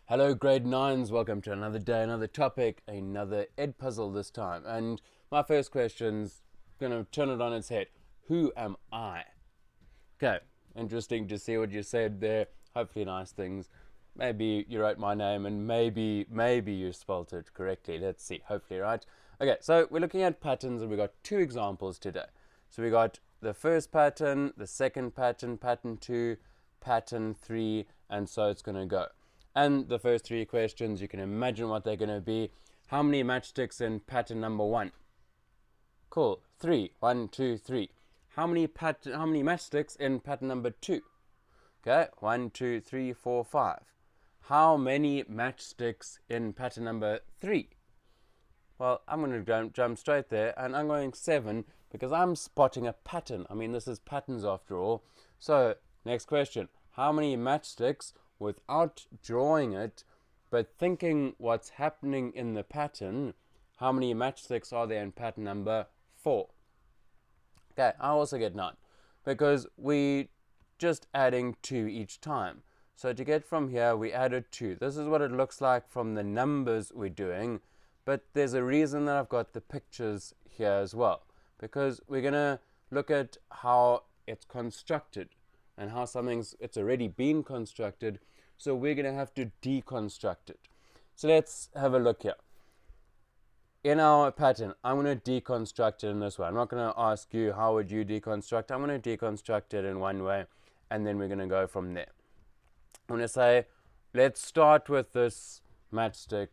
Hello grade 9s, welcome to another day, another topic, another Edpuzzle this time. And my first question's going to turn it on its head. Who am I? Okay, interesting to see what you said there. Hopefully nice things. Maybe you wrote my name and maybe you spelt it correctly. Let's see, hopefully right. Okay, so we're looking at patterns and we got two examples today. So we got the first pattern, the second pattern, pattern 2, pattern 3, and so it's going to go. And the first three questions, you can imagine what they're going to be. How many matchsticks in pattern number 1? Cool. 3. 1, 2, 3. How many matchsticks in pattern number 2? Okay. 1, 2, 3, 4, 5. How many matchsticks in pattern number 3? Well, I'm going to jump straight there, and I'm going 7 because I'm spotting a pattern. I mean, this is patterns after all. So, next question. How many matchsticks, without drawing it, but thinking what's happening in the pattern, how many matchsticks are there in pattern number 4? Okay, I also get 9 because we just adding 2 each time. So to get from here, we added 2. This is what it looks like from the numbers we're doing, but there's a reason that I've got the pictures here as well, because we're going to look at how it's constructed and how it's already been constructed, so we're going to have to deconstruct it. So let's have a look here. In our pattern, I'm going to deconstruct it in this way. I'm not going to ask you how would you deconstruct. I'm going to deconstruct it in one way, and then we're going to go from there. I'm going to say, let's start with this matchstick,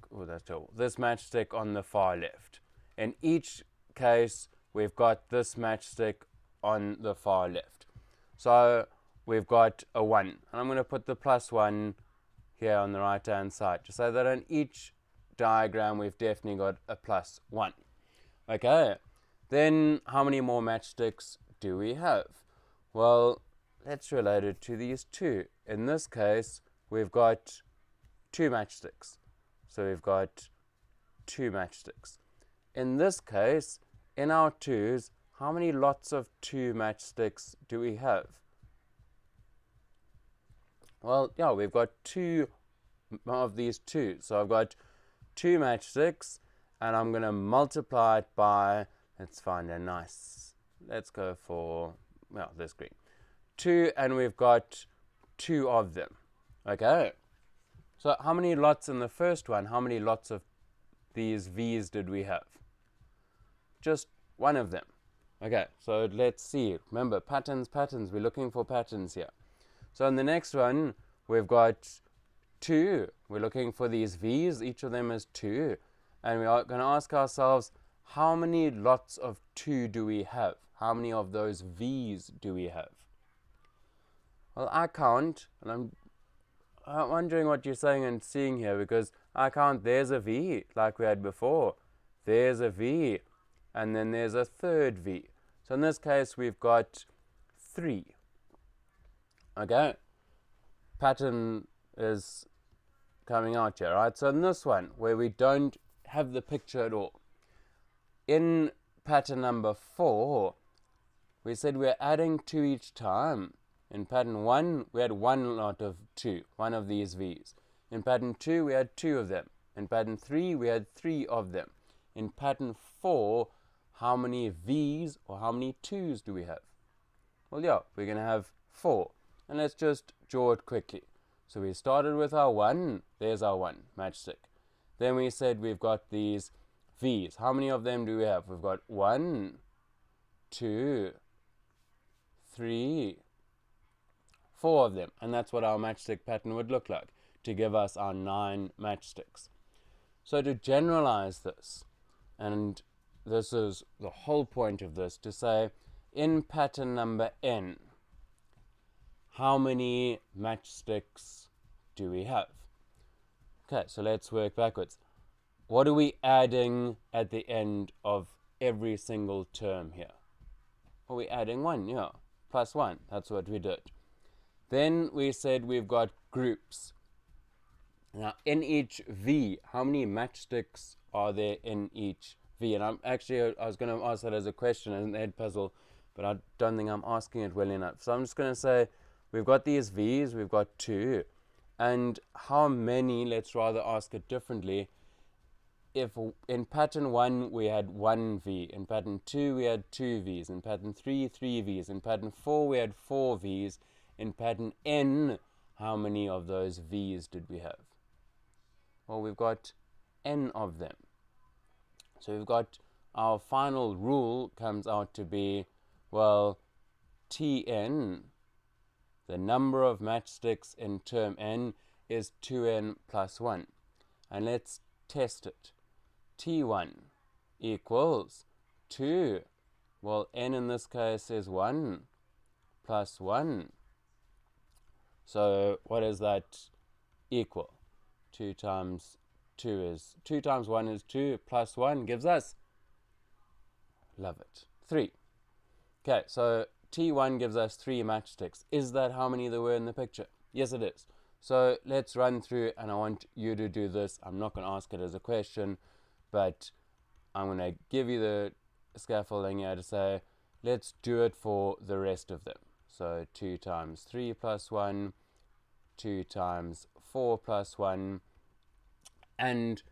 this matchstick on the far left. In each case, we've got this matchstick on the far left. So we've got a 1, and I'm going to put the +1 here on the right hand side to say that in each diagram we've definitely got a +1. Okay, then how many more matchsticks do we have? Well, let's relate it to these two. In this case, we've got 2 matchsticks. So we've got 2 matchsticks. In this case, in our 2s, how many lots of 2 matchsticks do we have? Well, yeah, we've got 2 of these 2. So I've got 2 matchsticks, and I'm going to multiply it by, let's find a nice, let's go for, well, this green. 2, and we've got 2 of them. Okay. So how many lots in the first one? How many lots of these V's did we have? Just 1 of them. Okay, so let's see. Remember, patterns. We're looking for patterns here. So in the next one, we've got 2. We're looking for these V's. Each of them is 2. And we are going to ask ourselves, how many lots of 2 do we have? How many of those V's do we have? Well, I count, and I'm wondering what you're saying and seeing here, because I count, there's a V, like we had before. There's a V, and then there's a third V. So in this case, we've got 3. Okay, pattern is coming out here, right? So in this one, where we don't have the picture at all, in pattern number 4, we said we're adding 2 each time. In pattern 1, we had 1 lot of 2, 1 of these V's. In pattern 2, we had 2 of them. In pattern 3, we had 3 of them. In pattern 4, how many V's or how many 2's do we have? Well, yeah, we're going to have 4. And let's just draw it quickly. So we started with our 1. There's our 1 matchstick. Then we said we've got these V's. How many of them do we have? We've got 1, 2, 3, 4 of them. And that's what our matchstick pattern would look like to give us our 9 matchsticks. So to generalize this, and this is the whole point of this, to say in pattern number n, how many matchsticks do we have? Okay, so let's work backwards. What are we adding at the end of every single term here? Are we adding 1? Yeah, +1. That's what we did. Then we said we've got groups. Now, in each V, how many matchsticks are there in each V? And I was going to ask that as a question in the Edpuzzle, but I don't think I'm asking it well enough. So I'm just going to say we've got these V's, we've got 2, And how many, let's rather ask it differently. If in pattern 1 we had 1 V, in pattern 2 we had 2 Vs, in pattern 3, 3 Vs, in pattern 4 we had 4 Vs, in pattern N, how many of those Vs did we have? Well, we've got N of them. So we've got our final rule comes out to be, well, Tn, the number of matchsticks in term N, is 2n plus 1. And let's test it. T1 equals 2. Well, N in this case is 1 plus 1. So what does that equal? 2 times 1 is 2 plus 1 gives us, love it, 3. Okay, so T1 gives us 3 matchsticks. Is that how many there were in the picture? Yes, it is. So let's run through, and I want you to do this. I'm not going to ask it as a question, but I'm going to give you the scaffolding here to say, let's do it for the rest of them. So 2 times 3 plus 1, 2 times 4 plus 1, and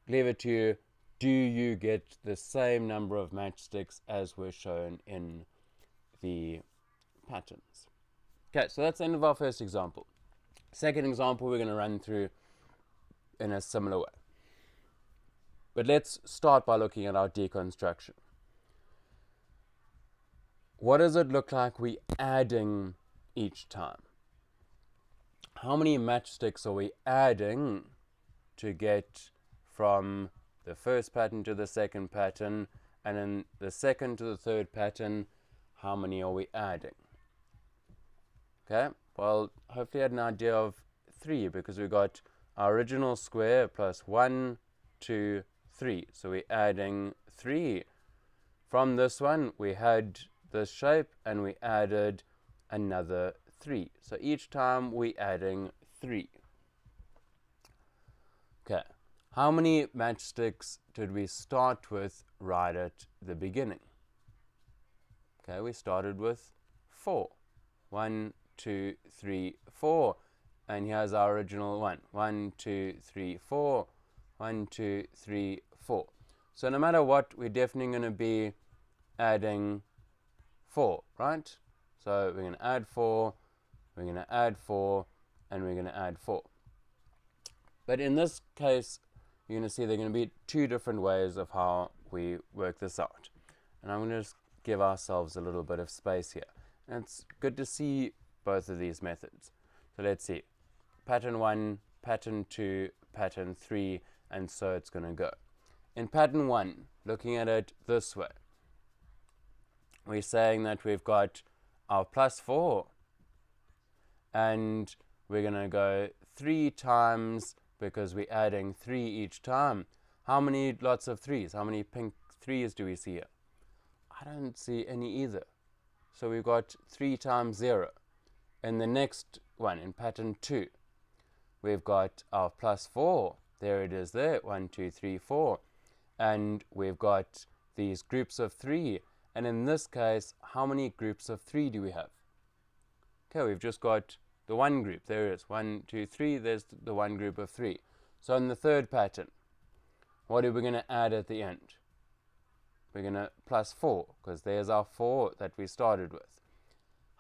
leave it to you, do you get the same number of matchsticks as were shown in the patterns? Okay, so that's the end of our first example. Second example we're going to run through in a similar way. But let's start by looking at our deconstruction. What does it look like we adding each time? How many matchsticks are we adding to get from the first pattern to the second pattern, and then the second to the third pattern, how many are we adding? Okay, well, hopefully you had an idea of 3, because we got our original square plus 1, 2, 3. So we're adding 3. From this one, we had this shape, and we added another 3. So each time we're adding 3. Okay, how many matchsticks did we start with right at the beginning? Okay, we started with 4. 1, 2, 3, 4. And here's our original one. 1, 2, 3, 4. 1, 2, 3, 4. So no matter what, we're definitely going to be adding 4, right? So we're going to add 4, we're going to add 4, and we're going to add 4. But in this case, you're going to see there are going to be 2 different ways of how we work this out. And I'm going to just give ourselves a little bit of space here. And it's good to see both of these methods. So let's see. Pattern 1, pattern 2, pattern 3, and so it's going to go. In pattern 1, looking at it this way, we're saying that we've got our plus 4, and we're going to go 3 times, because we're adding 3 each time. How many lots of 3s? How many pink 3s do we see here? I don't see any either. So we've got 3 times 0. In the next one, in pattern 2, we've got our plus 4. There it is there. 1, 2, 3, 4. And we've got these groups of 3. And in this case, how many groups of 3 do we have? Okay, we've just got the one group. There it is. 1, 2, 3. There's the one group of 3. So in the third pattern, what are we going to add at the end? We're going to plus 4, because there's our 4 that we started with.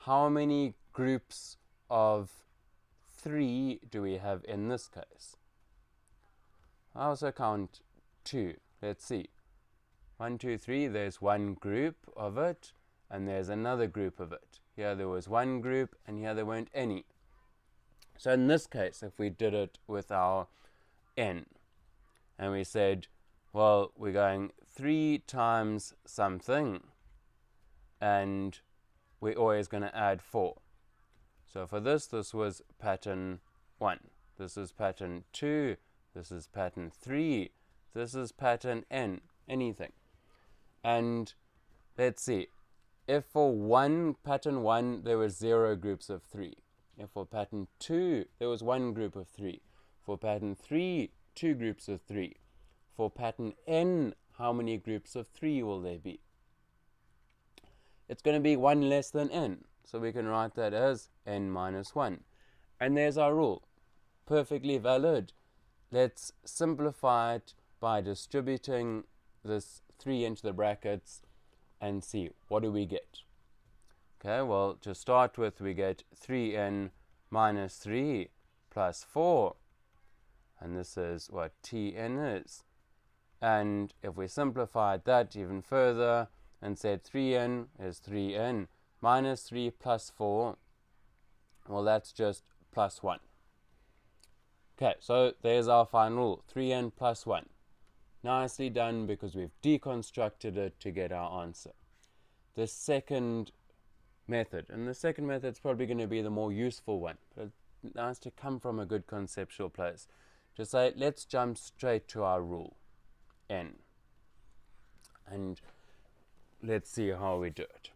How many groups of 3 do we have in this case? I also count 2. Let's see. 1, 2, 3. There's one group of it, and there's another group of it. Here there was one group, and here there weren't any. So in this case, if we did it with our n, and we said, well, we're going 3 times something, and we're always going to add 4. So for this was pattern 1. This is pattern 2. This is pattern 3. This is pattern n, anything. And let's see. If for pattern 1, there were 0 groups of 3. If for pattern 2, there was 1 group of 3. For pattern 3, 2 groups of 3. For pattern n, how many groups of 3 will there be? It's going to be 1 less than n. So we can write that as n minus 1. And there's our rule. Perfectly valid. Let's simplify it by distributing this 3 into the brackets and see what do we get. Okay, well, to start with, we get 3n minus 3 plus 4. And this is what tn is. And if we simplified that even further and said 3n is 3n minus 3 plus 4, well, that's just plus 1. Okay, so there's our final rule, 3n plus 1. Nicely done, because we've deconstructed it to get our answer. The second method, and the second method is probably going to be the more useful one, but it's nice to come from a good conceptual place. To say, let's jump straight to our rule, n. And let's see how we do it.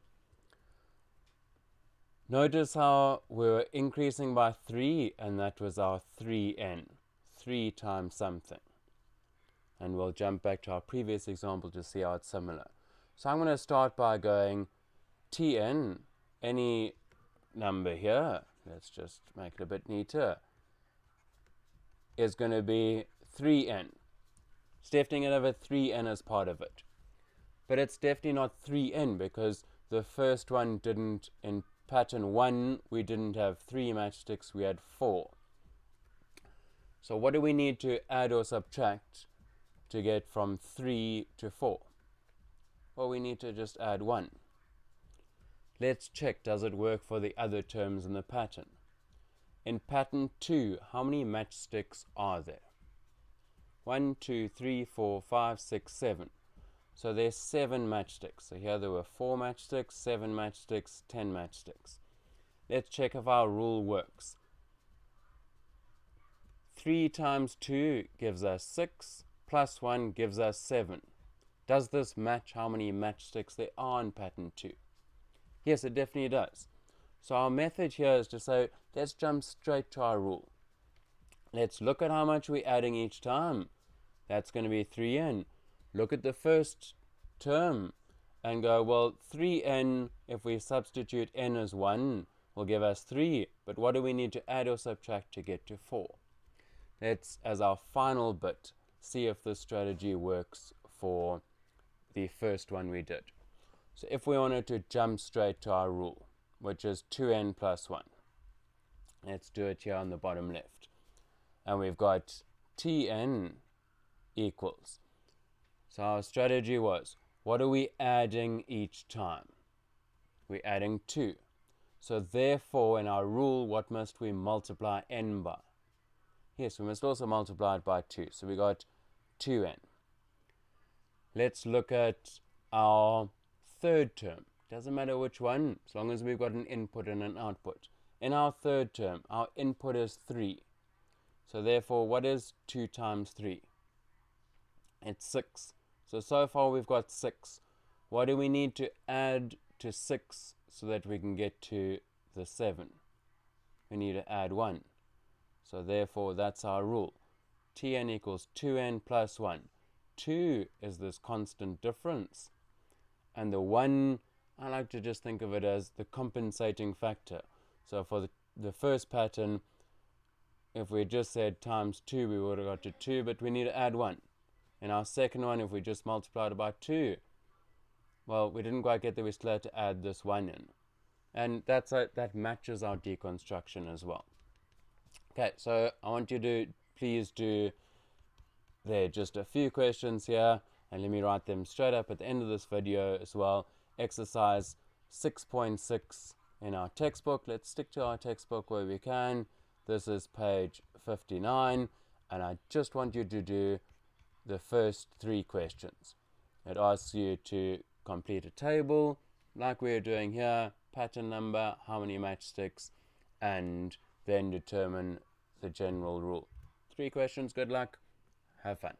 Notice how we're increasing by 3, and that was our 3n. 3 times something. And we'll jump back to our previous example to see how it's similar. So I'm going to start by going tn, any number here, let's just make it a bit neater, is going to be 3n. It's definitely going to have a 3n as part of it. But it's definitely not 3n because the first one didn't, in pattern 1, we didn't have 3 matchsticks, we had 4. So what do we need to add or subtract to get from 3 to 4? Well, we need to just add 1. Let's check, does it work for the other terms in the pattern? In pattern 2, how many matchsticks are there? 1, 2, 3, 4, 5, 6, 7. So there's 7 matchsticks. So here there were 4 matchsticks, 7 matchsticks, 10 matchsticks. Let's check if our rule works. 3 times 2 gives us 6, plus 1 gives us 7. Does this match how many matchsticks there are in pattern 2? Yes, it definitely does. So our method here is to say, let's jump straight to our rule. Let's look at how much we're adding each time. That's going to be 3n. Look at the first term and go, well, 3n, if we substitute n as 1, will give us 3. But what do we need to add or subtract to get to 4? Let's, as our final bit, see if this strategy works for the first one we did. So if we wanted to jump straight to our rule, which is 2n plus 1. Let's do it here on the bottom left. And we've got tn equals. So our strategy was, what are we adding each time? We're adding 2. So therefore, in our rule, what must we multiply n by? Yes, we must also multiply it by 2. So we got 2n. Let's look at our third term. Doesn't matter which one, as long as we've got an input and an output. In our third term, our input is 3. So therefore, what is 2 times 3? It's 6. So far we've got 6. What do we need to add to 6 so that we can get to the 7? We need to add 1. So therefore, that's our rule. Tn equals 2n plus 1. 2 is this constant difference. And the 1, I like to just think of it as the compensating factor. So for the first pattern, if we just said times 2, we would have got to 2, but we need to add 1. In our second one, if we just multiplied it by 2, well, we didn't quite get there, we still had to add this 1 in. And that matches our deconstruction as well. Okay, so I want you to please do, there are just a few questions here, and let me write them straight up at the end of this video as well. Exercise 6.6 in our textbook. Let's stick to our textbook where we can. This is page 59, and I just want you to do the first 3 questions. It asks you to complete a table, like we're doing here, pattern number, how many matchsticks, and then determine the general rule. 3 questions, good luck, have fun.